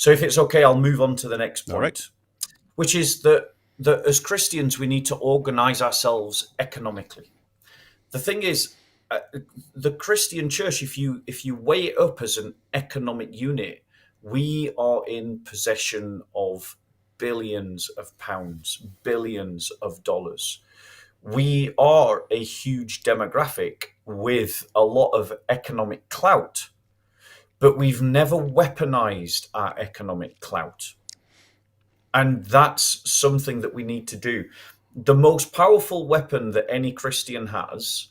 So if it's okay, I'll move on to the next All right. point, which is that as Christians, we need to organize ourselves economically. The thing is, the Christian church, if you weigh it up as an economic unit, we are in possession of billions of pounds, billions of dollars. We are a huge demographic with a lot of economic clout, but we've never weaponized our economic clout. And that's something that we need to do. The most powerful weapon that any Christian has,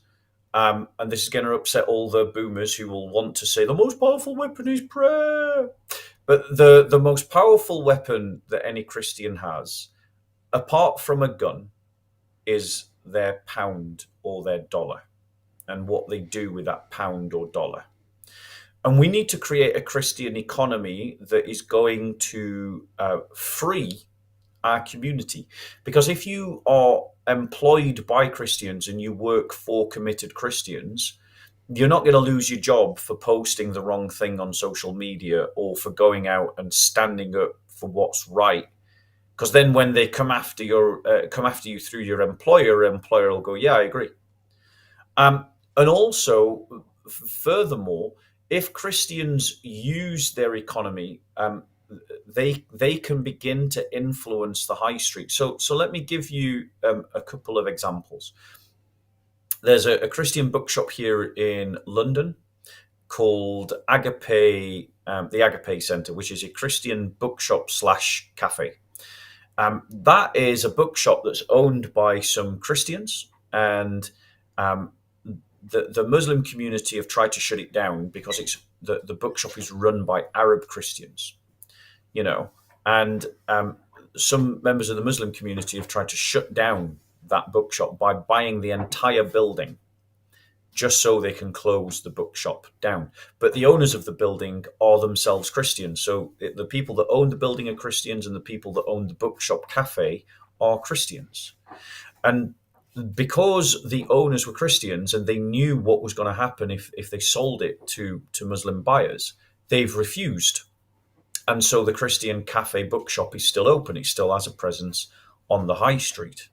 and this is going to upset all the boomers who will want to say the most powerful weapon is prayer. But the most powerful weapon that any Christian has, apart from a gun, is their pound or their dollar and what they do with that pound or dollar. And we need to create a Christian economy that is going to free our community. Because if you are employed by Christians and you work for committed Christians, you're not going to lose your job for posting the wrong thing on social media or for going out and standing up for what's right. Because then when they come after you through your employer will go, yeah, I agree. And also, furthermore, if Christians use their economy, they can begin to influence the high street. So let me give you a couple of examples. There's a Christian bookshop here in London called Agape, the Agape Centre, which is a Christian bookshop slash cafe. That is a bookshop that's owned by some Christians, and the Muslim community have tried to shut it down because the bookshop is run by Arab Christians, you know, and some members of the Muslim community have tried to shut down that bookshop by buying the entire building just so they can close the bookshop down. But the owners of the building are themselves Christians. So the people that own the building are Christians and the people that own the bookshop cafe are Christians. And because the owners were Christians and they knew what was going to happen if they sold it to Muslim buyers, they've refused. And so the Christian cafe bookshop is still open. It still has a presence on the high street.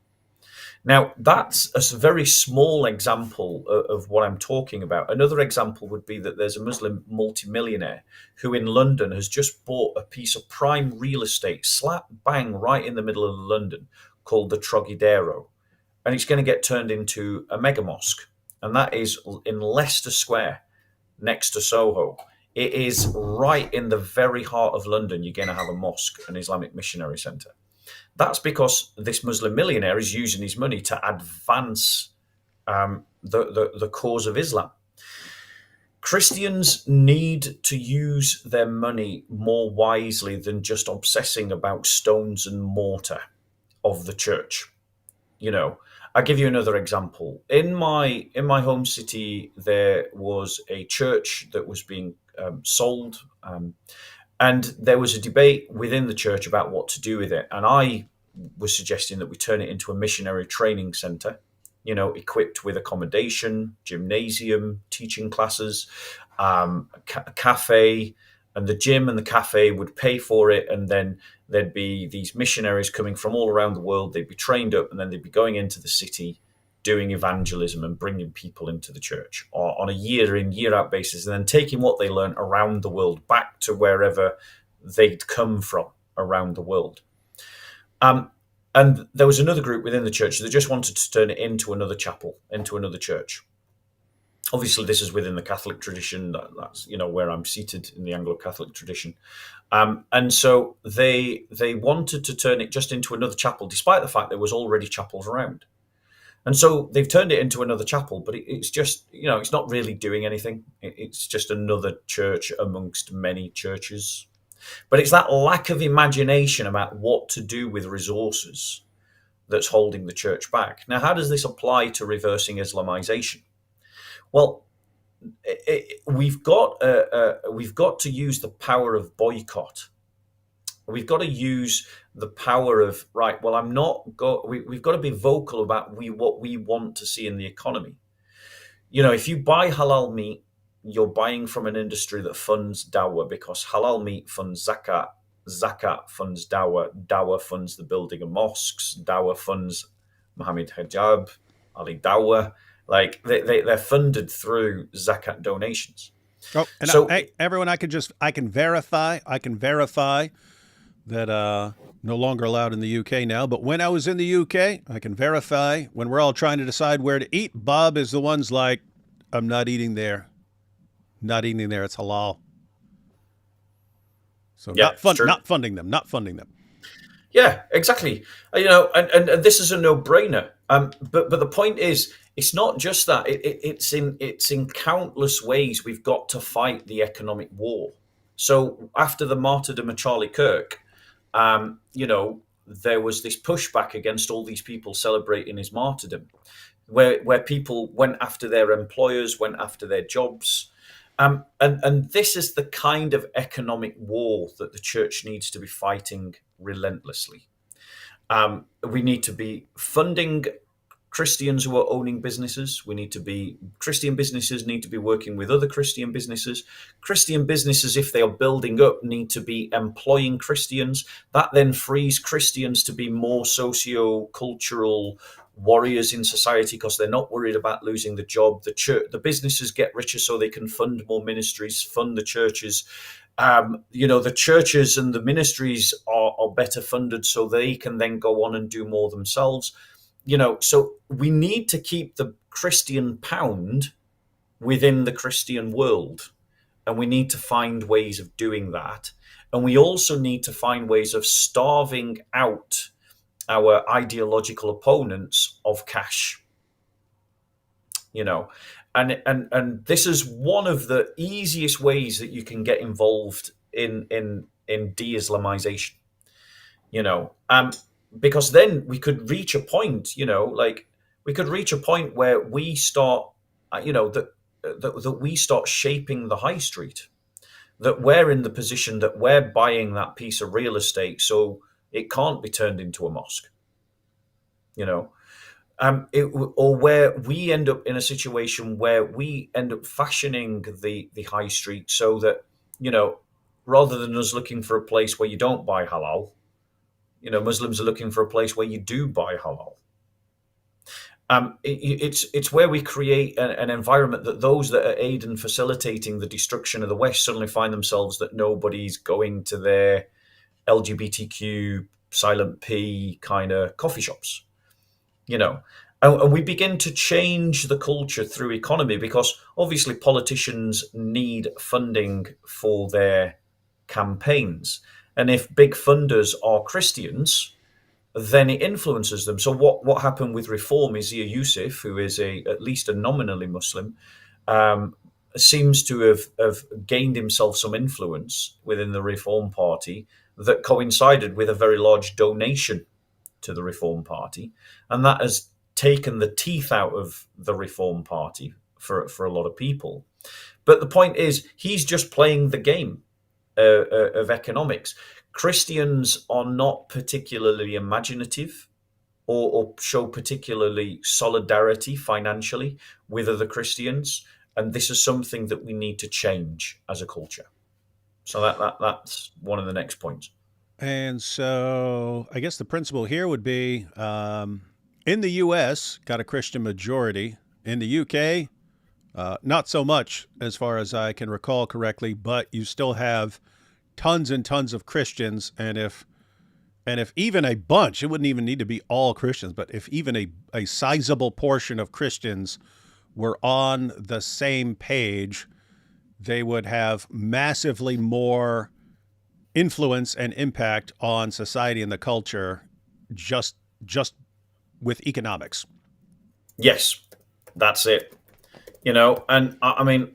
Now, that's a very small example of what I'm talking about. Another example would be that there's a Muslim multimillionaire who in London has just bought a piece of prime real estate, slap bang right in the middle of London, called the Trocadero. And it's going to get turned into a mega mosque. And that is in Leicester Square, next to Soho. It is right in the very heart of London. You're going to have a mosque, an Islamic missionary centre. That's this Muslim millionaire is using his money to advance the cause of Islam. Christians need to use their money more wisely than just obsessing about stones and mortar of the church. You know, I'll give you another example. In my home city, there was a church that was being sold. And there was a debate within the church about what to do with it. And I was suggesting that we turn it into a missionary training centre, equipped with accommodation, gymnasium, teaching classes, a cafe, and the gym and the cafe would pay for it. And then there'd be these missionaries coming from all around the world. They'd be trained up and then they'd be going into the city doing evangelism and bringing people into the church on a year in, year out basis, and then taking what they learned around the world back to wherever they'd come from around the world. And there was another group within the church that just wanted to turn it into another chapel, into another church. Obviously, this is within the Catholic tradition. That's where I'm seated in the Anglo-Catholic tradition. And so they wanted to turn it just into another chapel, despite the fact there was already chapels around. And so they've turned it into another chapel, but it's just, it's not really doing anything. It's just another church amongst many churches. But it's that lack of imagination about what to do with resources that's holding the church back. Now, how does this apply to reversing Islamization? Well, we've got to use the power of boycott. We've got to use the power of right. Well, we've got to be vocal about what we want to see in the economy. If you buy halal meat, you're buying from an industry that funds dawah because halal meat funds zakat zakat funds dawah, dawah funds the building of mosques, dawah funds Mohammed Hijab, Ali Dawah. Like they're funded through zakat donations. Oh, and So hey, everyone, I can verify that no longer allowed in the UK now. But when I was in the UK, I can verify when we're all trying to decide where to eat. Bob is the one's like, I'm not eating there, not eating there. It's halal. So yeah, it's true. not funding them, not funding them. Yeah, exactly. And this is a no-brainer. But the point is, it's not just that. It's in countless ways we've got to fight the economic war. So after the martyrdom of Charlie Kirk, there was this pushback against all these people celebrating his martyrdom, where people went after their employers, went after their jobs. And this is the kind of economic war that the church needs to be fighting relentlessly. We need to be funding Christians who are owning businesses. Christian businesses need to be working with other Christian businesses. Christian businesses, if they are building up, need to be employing Christians. That then frees Christians to be more socio-cultural warriors in society because they're not worried about losing the job. The businesses get richer so they can fund more ministries, fund the churches. The churches and the ministries are better funded so they can then go on and do more themselves. So we need to keep the Christian pound within the Christian world, and we need to find ways of doing that. And we also need to find ways of starving out our ideological opponents of cash. you know and this is one of the easiest ways that you can get involved in de-Islamization. you know um because then we could reach a point, like we could reach a point where we start that we start shaping the high street, that we're in the position that we're buying that piece of real estate so it can't be turned into a mosque. you know or where we end up in a situation where we end up fashioning the high street so that, you know rather than us looking for a place where you don't buy halal, Muslims are looking for a place where you do buy halal. It's where we create an environment that those that are aid and facilitating the destruction of the West suddenly find themselves that nobody's going to their LGBTQ silent P kind of coffee shops. you know and we begin to change the culture through economy, because obviously politicians need funding for their campaigns, and if big funders are Christians, then it influences them. So what happened with reform is Yusuf, who is at least a nominally Muslim, um, seems to have gained himself some influence within the Reform Party that coincided with a very large donation to the Reform Party, and that has taken the teeth out of the Reform Party for a lot of people. But the point is, he's just playing the game of economics. Christians are not particularly imaginative or show particularly solidarity financially with other Christians, and this is something that we need to change as a culture. So that's one of the next points. And so I guess the principle here would be in the US, got a Christian majority. In the UK, not so much as far as I can recall correctly, but you still have tons and tons of Christians. And if even a bunch, it wouldn't even need to be all Christians, but if even a sizable portion of Christians were on the same page, they would have massively more influence and impact on society and the culture just with economics. Yes, that's it. And I mean,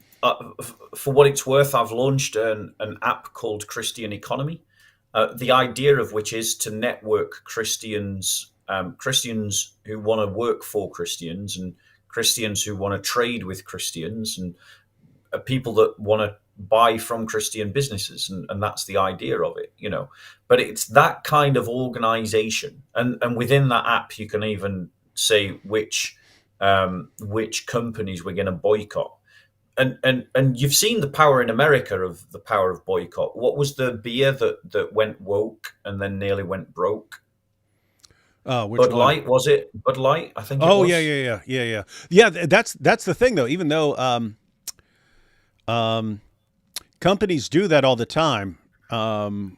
for what it's worth, I've launched an app called Christian Economy, the idea of which is to network Christians, Christians who want to work for Christians, and Christians who want to trade with Christians, and people that want to buy from Christian businesses, and that's the idea of it. But it's that kind of organization, and within that app, you can even say which companies we're going to boycott. and you've seen the power in America of the power of boycott. What was the beer that went woke and then nearly went broke? Which Bud one? Light, was it? Bud Light, I think it Oh yeah, was. yeah, yeah, yeah, yeah, yeah. That's the thing though. Even though um, companies do that all the time, um,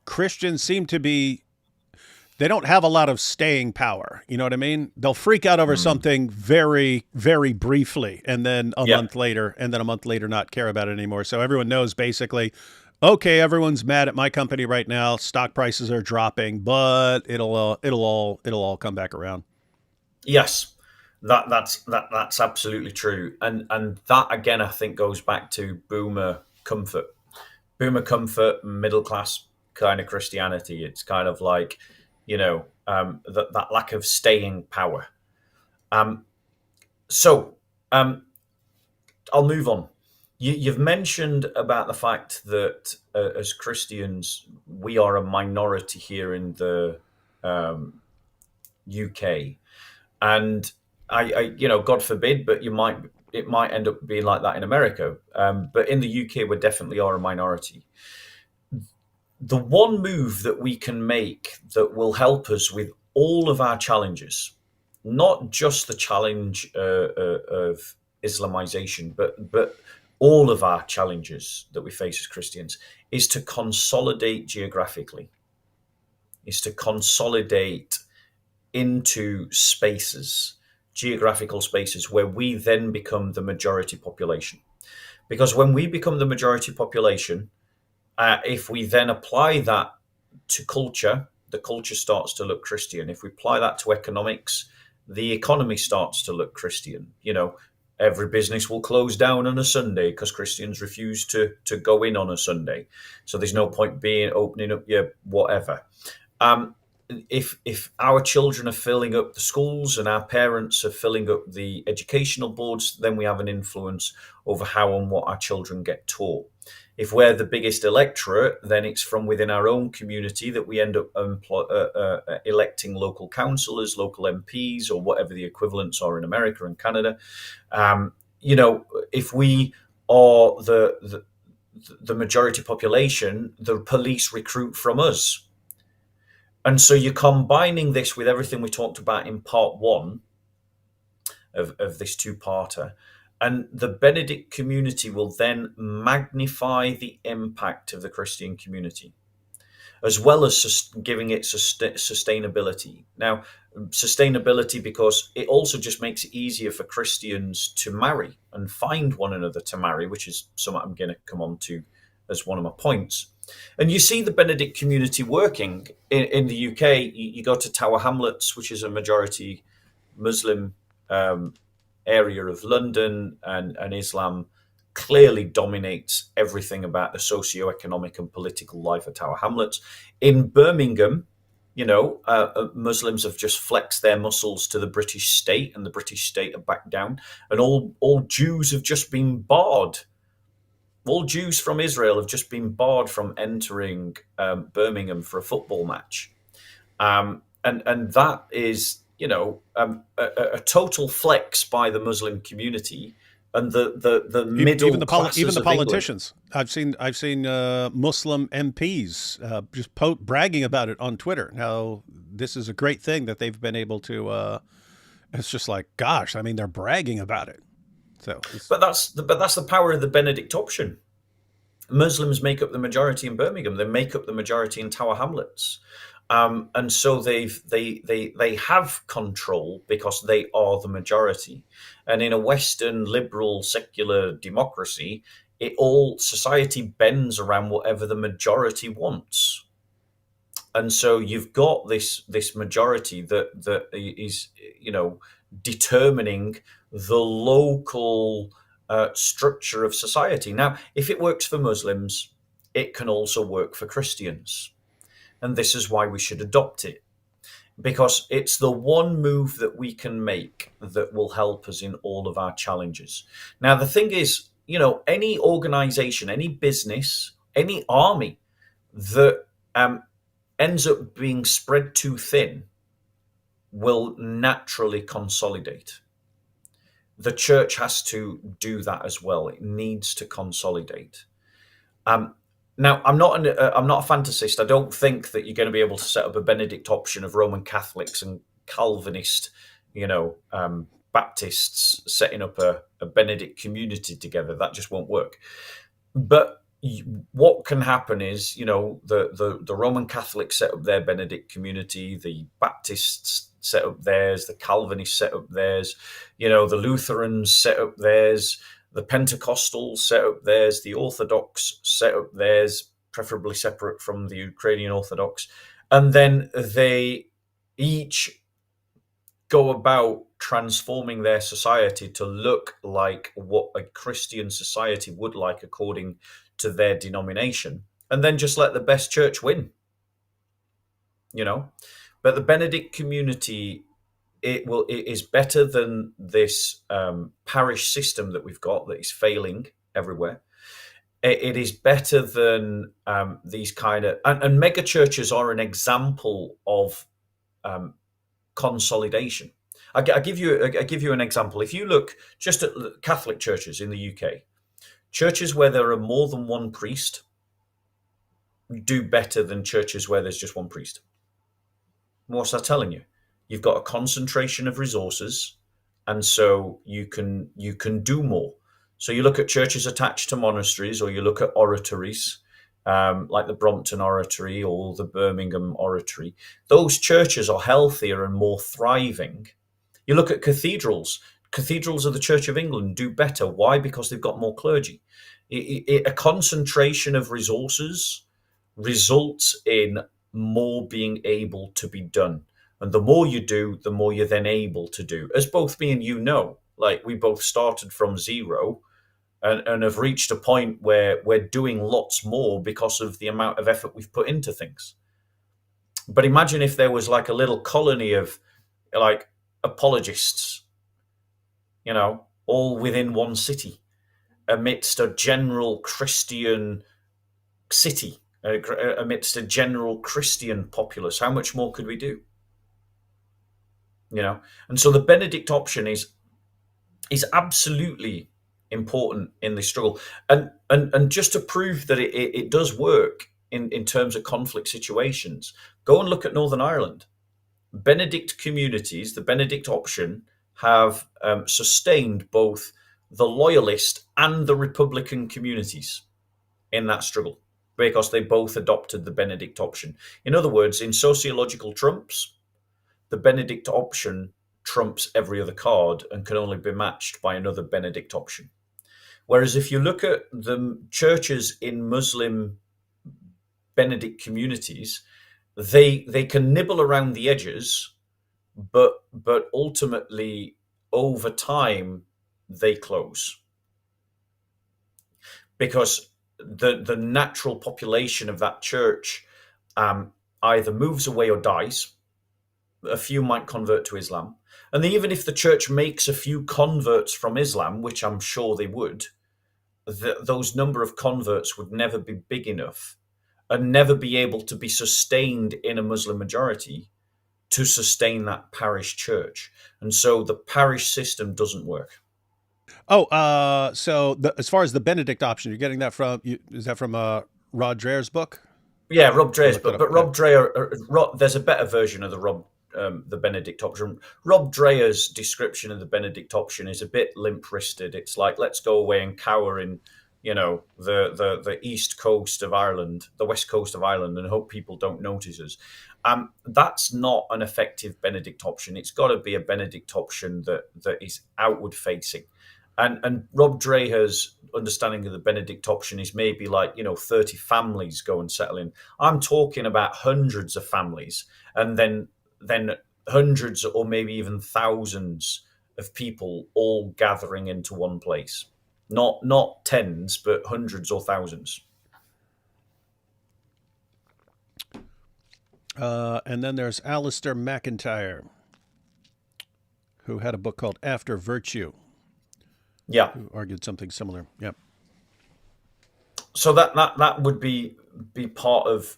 Christians seem to be they don't have a lot of staying power. You know what I mean? They'll freak out over Mm. something very, very briefly, and then a Yeah. month later, not care about it anymore. So everyone knows basically, okay, everyone's mad at my company right now. Stock prices are dropping, but it'll all come back around. Yes. That's absolutely true. And that again I think goes back to boomer comfort. Boomer comfort, middle class kind of Christianity. It's kind of like, that lack of staying power. Um, so I'll move on. You've mentioned about the fact that as Christians, we are a minority here in the UK, and God forbid, but it might end up being like that in America. But in the UK, we definitely are a minority. The one move that we can make that will help us with all of our challenges, not just the challenge of Islamization, but all of our challenges that we face as Christians, is to consolidate geographically, is to consolidate into spaces, geographical spaces, where we then become the majority population. Because when we become the majority population, if we then apply that to culture, the culture starts to look Christian. If we apply that to economics, the economy starts to look Christian. Every business will close down on a Sunday because Christians refuse to go in on a Sunday. So there's no point being opening up your whatever. Um, if our children are filling up the schools and our parents are filling up the educational boards, then we have an influence over how and what our children get taught. If we're the biggest electorate, then it's from within our own community that we end up electing local councillors, local MPs, or whatever the equivalents are in America and Canada. Um, if we are the majority population, the police recruit from us. And so you're combining this with everything we talked about in part one of this two-parter. And the Benedict community will then magnify the impact of the Christian community, as well as giving it sustainability. Now, sustainability because it also just makes it easier for Christians to marry and find one another to marry, which is something I'm going to come on to as one of my points. And you see the Benedict community working in the UK. You go to Tower Hamlets, which is a majority Muslim um, area of London, and Islam clearly dominates everything about the socio-economic and political life of Tower Hamlets. In Birmingham, Muslims have just flexed their muscles to the British state, and the British state are back down, and all Jews have just been barred. All Jews from Israel have just been barred from entering Birmingham for a football match, and that is a total flex by the Muslim community and the Even middle even classes the of England. politicians. I've seen Muslim MPs just bragging about it on Twitter. How this is a great thing that they've been able to. It's just like, gosh, I mean, they're bragging about it. So it's But that's the power of the Benedict option. Muslims make up the majority in Birmingham. They make up the majority in Tower Hamlets, and so they have control because they are the majority. And in a Western liberal secular democracy, society bends around whatever the majority wants. And so you've got this majority that is determining the local structure of society. Now, if it works for Muslims, it can also work for Christians, and this is why we should adopt it, because it's the one move that we can make that will help us in all of our challenges. Now, the thing is, any organization, any business, any army that ends up being spread too thin will naturally consolidate. the church has to do that as well. It needs to consolidate. Um, Now, I'm not a fantasist. I don't think that you're going to be able to set up a Benedict option of Roman Catholics and Calvinist, Baptists setting up a Benedict community together. That just won't work. But what can happen is, the Roman Catholics set up their Benedict community, the Baptists set up theirs, the Calvinists set up theirs, the Lutherans set up theirs, the Pentecostals set up theirs, the Orthodox set up theirs, preferably separate from the Ukrainian Orthodox, and then they each go about transforming their society to look like what a Christian society would like according to their denomination, and then just let the best church win, you know. But the Benedict community, it is better than this parish system that we've got that is failing everywhere. It is better than these kind of and mega churches are an example of um, consolidation. I give you an example. If you look just at Catholic churches in the UK, churches where there are more than one priest do better than churches where there's just one priest. What's that telling you? You've got a concentration of resources, and so you can do more. So you look at churches attached to monasteries, or you look at oratories, like the Brompton Oratory or the Birmingham Oratory. Those churches are healthier and more thriving. You look at cathedrals. Cathedrals of the Church of England do better. Why? Because they've got more clergy. A concentration of resources results in more being able to be done. And the more you do, the more you're then able to do. As both me and you know, like we both started from zero and have reached a point where we're doing lots more because of the amount of effort we've put into things. But imagine if there was like a little colony of like apologists, all within one city amidst a general Christian city, amidst a general Christian populace. How much more could we do? And so the Benedict option is absolutely important in this struggle, and just to prove that it does work in terms of conflict situations, go and look at Northern Ireland. Benedict communities, the Benedict option, have sustained both the loyalist and the Republican communities in that struggle because they both adopted the Benedict option. In other words, in sociological trumps, the Benedict option trumps every other card and can only be matched by another Benedict option. Whereas if you look at the churches in Muslim Benedict communities, they can nibble around the edges, but ultimately over time they close because the natural population of that church either moves away or dies. A few might convert to Islam, and even if the church makes a few converts from Islam, which I'm sure they would, those number of converts would never be big enough and never be able to be sustained in a Muslim majority to sustain that parish church. And so the parish system doesn't work. Oh, so as far as the Benedict option, you're getting that from is that from Rod Dreher's book? Yeah, Rob I Dreher's, looked it up. but Yeah. Rob Dreher, there's a better version of the Benedict option. Rob Dreher's description of the Benedict option is a bit limp-wristed. It's like, let's go away and cower in, the east coast of Ireland, the west coast of Ireland, and hope people don't notice us. That's not an effective Benedict option. It's got to be a Benedict option that is outward facing. And Rob Dreher's understanding of the Benedict option is maybe like 30 families go and settle in. I'm talking about hundreds of families, and then hundreds or maybe even thousands of people all gathering into one place. Not tens, but hundreds or thousands. And then there's Alistair McIntyre, who had a book called After Virtue, Yeah. who argued something similar. Yep. So that would be part of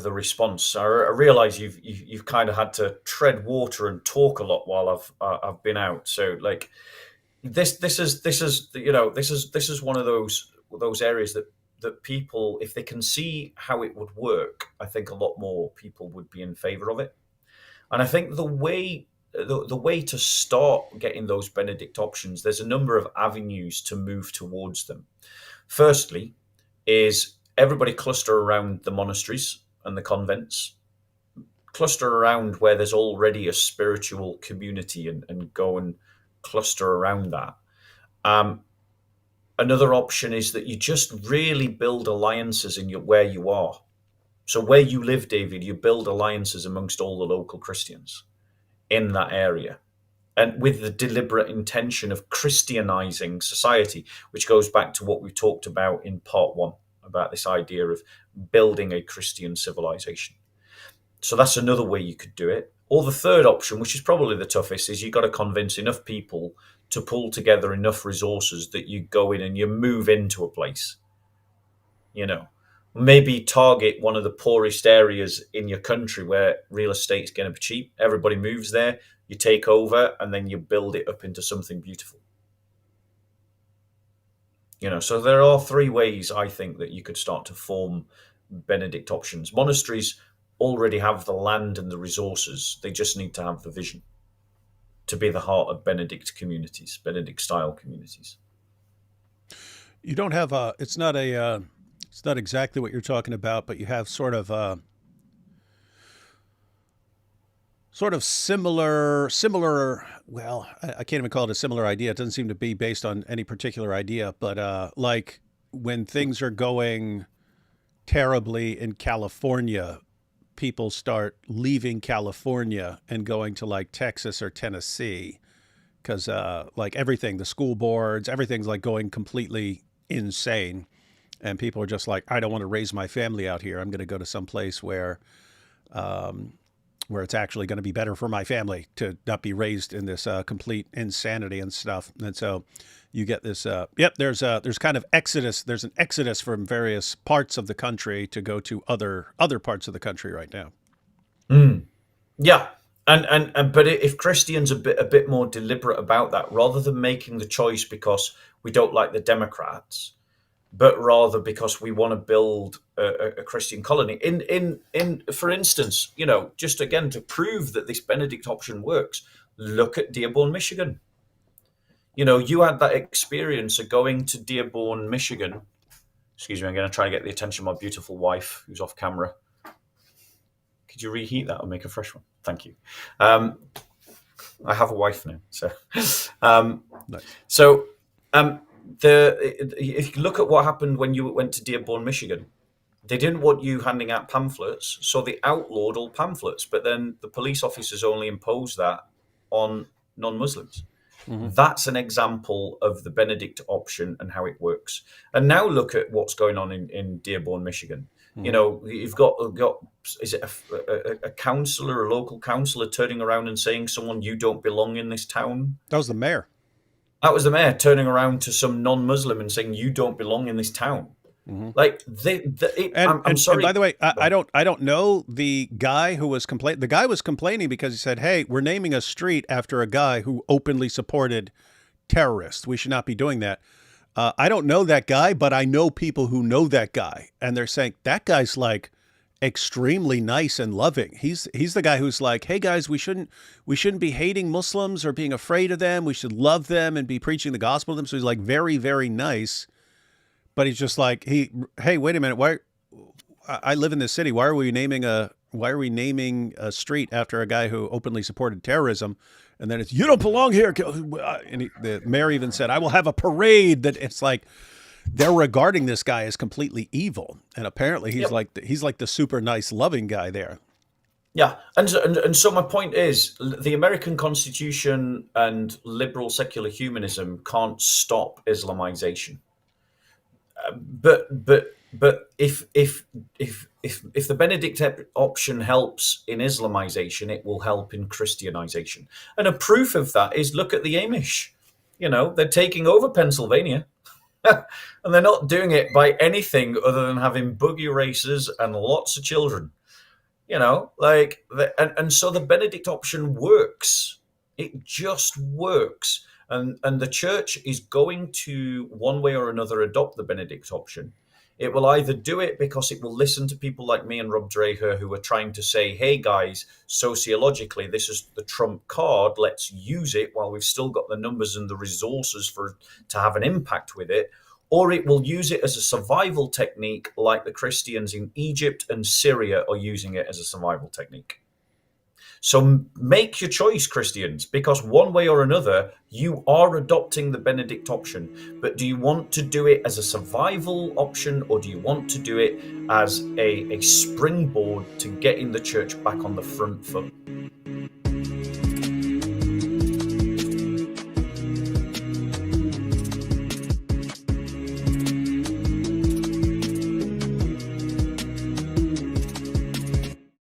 the response. I realize you've kind of had to tread water and talk a lot while I've been out. So like this is one of those areas that people, if they can see how it would work, I think a lot more people would be in favor of it. And I think the way to start getting those Benedict options, there's a number of avenues to move towards them. Firstly, is everybody cluster around the monasteries and the convents, cluster around where there's already a spiritual community, and go and cluster around that. Um, Another option is that you just really build alliances in where you are. So where you live, David, you build alliances amongst all the local Christians in that area, and with the deliberate intention of Christianizing society, which goes back to what we talked about in part one about this idea of building a Christian civilization. So that's another way you could do it. Or the third option, which is probably the toughest, is you've got to convince enough people to pull together enough resources that you go in and you move into a place. You know, maybe target one of the poorest areas in your country where real estate's going to be cheap. Everybody moves there, you take over, and then you build it up into something beautiful. So there are three ways I think that you could start to form Benedict options. Monasteries already have the land and the resources. They just need to have the vision to be the heart of Benedict communities, Benedict style communities. You don't have a. It's not exactly what you're talking about, but you have sort of similar. Well, I can't even call it a similar idea. It doesn't seem to be based on any particular idea, but like when things are going terribly in California, people start leaving California and going to like Texas or Tennessee because like everything, the school boards, everything's like going completely insane. And people are just like, I don't want to raise my family out here. I'm going to go to some place where it's actually going to be better for my family to not be raised in this complete insanity and stuff. And so you get this. There's kind of exodus. There's an exodus from various parts of the country to go to other parts of the country right now. Mm. Yeah, and but if Christians are a bit more deliberate about that, rather than making the choice because we don't like the Democrats, but rather because we want to build a Christian colony. In for instance, just again to prove that this Benedict option works, look at Dearborn, Michigan. You had that experience of going to Dearborn, Michigan. Excuse me, I'm going to try and get the attention of my beautiful wife, who's off camera. Could you reheat that or make a fresh one? Thank you. I have a wife now, so Nice. so if you look at what happened when you went to Dearborn, Michigan, they didn't want you handing out pamphlets, so they outlawed all pamphlets. But then the police officers only imposed that on non-Muslims. Mm-hmm. That's an example of the Benedict option and how it works. And now look at what's going on in Dearborn, Michigan. Mm-hmm. You've got is it a councillor, a local councillor, turning around and saying, "Someone, you don't belong in this town." That was the mayor. That was the mayor turning around to some non-Muslim and saying, "You don't belong in this town." Mm-hmm. Like I'm sorry. And by the way, I don't know the guy who was complaining. The guy was complaining because he said, "Hey, we're naming a street after a guy who openly supported terrorists. We should not be doing that." I don't know that guy, but I know people who know that guy, and they're saying that guy's like extremely nice and loving. He's the guy who's like, "Hey guys, we shouldn't be hating Muslims or being afraid of them. We should love them and be preaching the gospel to them." So he's like very, very nice. But he's just like, hey, wait a minute. Why? I live in this city. Why are we naming a street after a guy who openly supported terrorism? And then it's, you don't belong here. And the mayor even said, I will have a parade. That it's like they're regarding this guy as completely evil. And apparently he's like the super nice, loving guy there. Yeah, and so my point is, the American Constitution and liberal secular humanism can't stop Islamization. But if the Benedict option helps in Islamization, it will help in Christianization. And a proof of that is, look at the Amish. They're taking over Pennsylvania, and they're not doing it by anything other than having buggy races and lots of children. And so the Benedict option works. It just works. And the church is going to, one way or another, adopt the Benedict option. It will either do it because it will listen to people like me and Rob Dreher, who are trying to say, hey guys, sociologically, this is the trump card. Let's use it while we've still got the numbers and the resources for to have an impact with it. Or it will use it as a survival technique, like the Christians in Egypt and Syria are using it as a survival technique. So make your choice, Christians, because one way or another, you are adopting the Benedict option. But do you want to do it as a survival option, or do you want to do it as a springboard to getting the church back on the front foot?